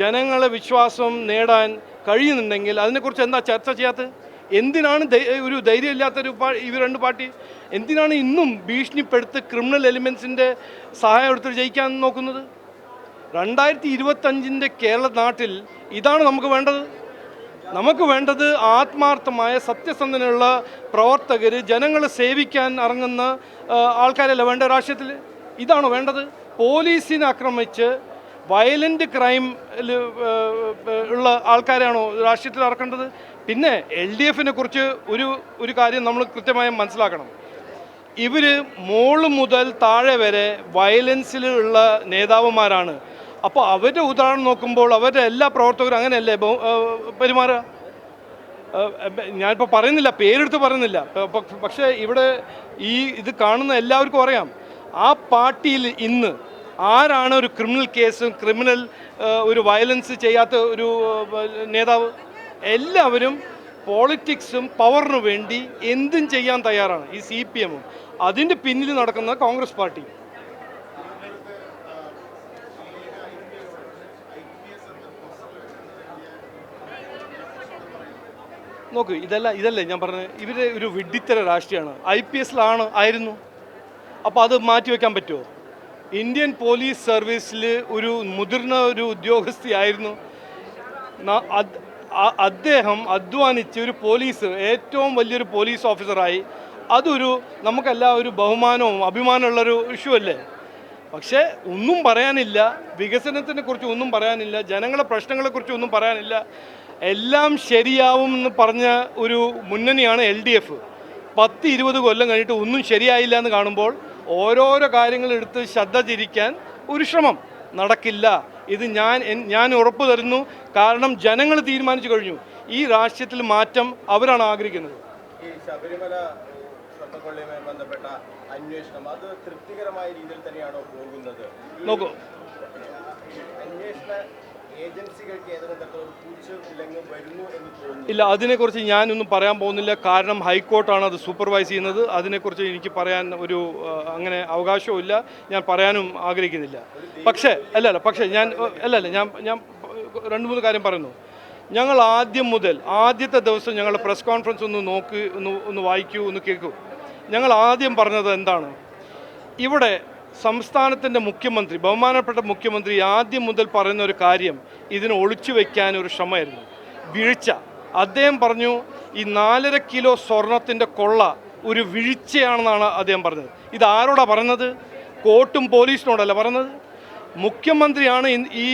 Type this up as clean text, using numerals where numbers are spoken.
ജനങ്ങളെ വിശ്വാസം നേടാൻ കഴിയുന്നുണ്ടെങ്കിൽ അതിനെക്കുറിച്ച് എന്താ ചർച്ച ചെയ്യാത്തത്? എന്തിനാണ് ഒരു ധൈര്യമില്ലാത്തൊരു ഇവർ രണ്ട് പാർട്ടി എന്തിനാണ് ഇന്നും ഭീഷണിപ്പെടുത്ത് ക്രിമിനൽ എലിമെൻസിൻ്റെ സഹായം എടുത്ത് ജയിക്കാൻ നോക്കുന്നത്? 2025 കേരള നാട്ടിൽ ഇതാണ് നമുക്ക് വേണ്ടത്. നമുക്ക് വേണ്ടത് ആത്മാർത്ഥമായ സത്യസന്ധനുള്ള പ്രവർത്തകർ, ജനങ്ങളെ സേവിക്കാൻ ഇറങ്ങുന്ന ആൾക്കാരല്ല വേണ്ട രാഷ്ട്രീയത്തിൽ. ഇതാണ് വേണ്ടത്. പോലീസിനെ ആക്രമിച്ച് വയലൻ്റ് ക്രൈം ഉള്ള ആൾക്കാരാണോ രാഷ്ട്രീയത്തിൽ ഇറക്കേണ്ടത്? പിന്നെ LDFനെ കുറിച്ച് ഒരു കാര്യം നമ്മൾ കൃത്യമായി മനസ്സിലാക്കണം. ഇവർ മോള് മുതൽ താഴെ വരെ വയലൻസിലുള്ള നേതാവുമാരാണ്. അപ്പോൾ അവരുടെ ഉദാഹരണം നോക്കുമ്പോൾ അവരുടെ എല്ലാ പ്രവർത്തകരും അങ്ങനെയല്ലേ പെരുമാറുക? ഞാനിപ്പോൾ പറയുന്നില്ല, പേരെടുത്ത് പറയുന്നില്ല. പക്ഷേ ഇവിടെ ഇത് കാണുന്ന എല്ലാവർക്കും അറിയാം, ആ പാർട്ടിയിൽ ഇന്ന് ആരാണ് ഒരു ക്രിമിനൽ കേസും ക്രിമിനൽ ഒരു വയലൻസ് ചെയ്യാത്ത ഒരു നേതാവ്? എല്ലാവരും പോളിറ്റിക്സും പവറിനു വേണ്ടി എന്തും ചെയ്യാൻ തയ്യാറാണ്. ഈ CPMഉം അതിൻ്റെ പിന്നിൽ നടക്കുന്ന കോൺഗ്രസ് പാർട്ടി. നോക്ക്, ഇതല്ലേ ഞാൻ പറഞ്ഞത്, ഇവരുടെ ഒരു വിഡ്ഢിത്തര രാഷ്ട്രീയമാണ്. IPS ആയിരുന്നു. അപ്പോൾ അത് മാറ്റിവെക്കാൻ പറ്റുമോ? ഇന്ത്യൻ പോലീസ് സർവീസിൽ ഒരു മുതിർന്ന ഒരു ഉദ്യോഗസ്ഥയായിരുന്നു. അദ്ദേഹം അധ്വാനിച്ച് ഒരു ഏറ്റവും വലിയൊരു പോലീസ് ഓഫീസറായി. അതൊരു നമുക്കെല്ലാം ഒരു ബഹുമാനവും അഭിമാനമുള്ളൊരു ഇഷ്യൂ അല്ലേ? പക്ഷേ ഒന്നും പറയാനില്ല, വികസനത്തിനെ കുറിച്ച് ഒന്നും പറയാനില്ല, ജനങ്ങളുടെ പ്രശ്നങ്ങളെക്കുറിച്ച് ഒന്നും പറയാനില്ല. എല്ലാം ശരിയാവും എന്ന് പറഞ്ഞ ഒരു മുന്നണിയാണ് LDF. 10-20 കൊല്ലം കഴിഞ്ഞിട്ട് ഒന്നും ശരിയായില്ല എന്ന് കാണുമ്പോൾ ഓരോരോ കാര്യങ്ങളെടുത്ത് ശ്രദ്ധ തിരിക്കാൻ ഒരു ശ്രമം നടക്കില്ല. ഇത് ഞാൻ ഉറപ്പ് തരുന്നു. കാരണം ജനങ്ങൾ തീരുമാനിച്ചു കഴിഞ്ഞു. ഈ രാഷ്ട്രീയത്തിൽ മാറ്റം അവരാണ് ആഗ്രഹിക്കുന്നത്. ഈ ശബരിമല സ്വർണ്ണക്കൊള്ളയുമായി ബന്ധപ്പെട്ട അന്വേഷണം അത് തൃപ്തികരമായ രീതിയിൽ തന്നെയാണോ പോകുന്നത്? നോക്കൂ, അന്വേഷണ ഏജൻസികൾക്ക് ഏതെങ്കിലും തരത്തിലുള്ള പൂച്ചവിലങ്ങ് വരുന്നു എന്ന് തോന്നുന്നു? ഇല്ല, അതിനെക്കുറിച്ച് ഞാനൊന്നും പറയാൻ പോകുന്നില്ല. കാരണം ഹൈക്കോർട്ടാണ് അത് സൂപ്പർവൈസ് ചെയ്യുന്നത്. അതിനെക്കുറിച്ച് എനിക്ക് പറയാൻ അങ്ങനെ അവകാശവും ഇല്ല, ഞാൻ പറയാനും ആഗ്രഹിക്കുന്നില്ല. പക്ഷേ ഞാൻ 2-3 കാര്യം പറയുന്നു. ഞങ്ങൾ ആദ്യത്തെ ദിവസം ഞങ്ങളുടെ പ്രസ് കോൺഫറൻസ് ഒന്ന് വായിക്കൂ, ഒന്ന് കേൾക്കൂ. ഞങ്ങൾ ആദ്യം പറഞ്ഞത് എന്താണ്? ഇവിടെ സംസ്ഥാനത്തിൻ്റെ മുഖ്യമന്ത്രി, ബഹുമാനപ്പെട്ട മുഖ്യമന്ത്രി ആദ്യം മുതൽ പറയുന്ന ഒരു കാര്യം ഇതിനെ ഒളിച്ചു വയ്ക്കാൻ ഒരു ശ്രമമായിരുന്നു, വീഴ്ച. അദ്ദേഹം പറഞ്ഞു ഈ 4.5 കിലോ സ്വർണത്തിൻ്റെ കൊള്ള ഒരു വീഴ്ചയാണെന്നാണ് അദ്ദേഹം പറഞ്ഞത്. ഇത് ആരോടാണ് പറഞ്ഞത്? കോർട്ടും പോലീസിനോടല്ല പറഞ്ഞത്. മുഖ്യമന്ത്രിയാണ് ഈ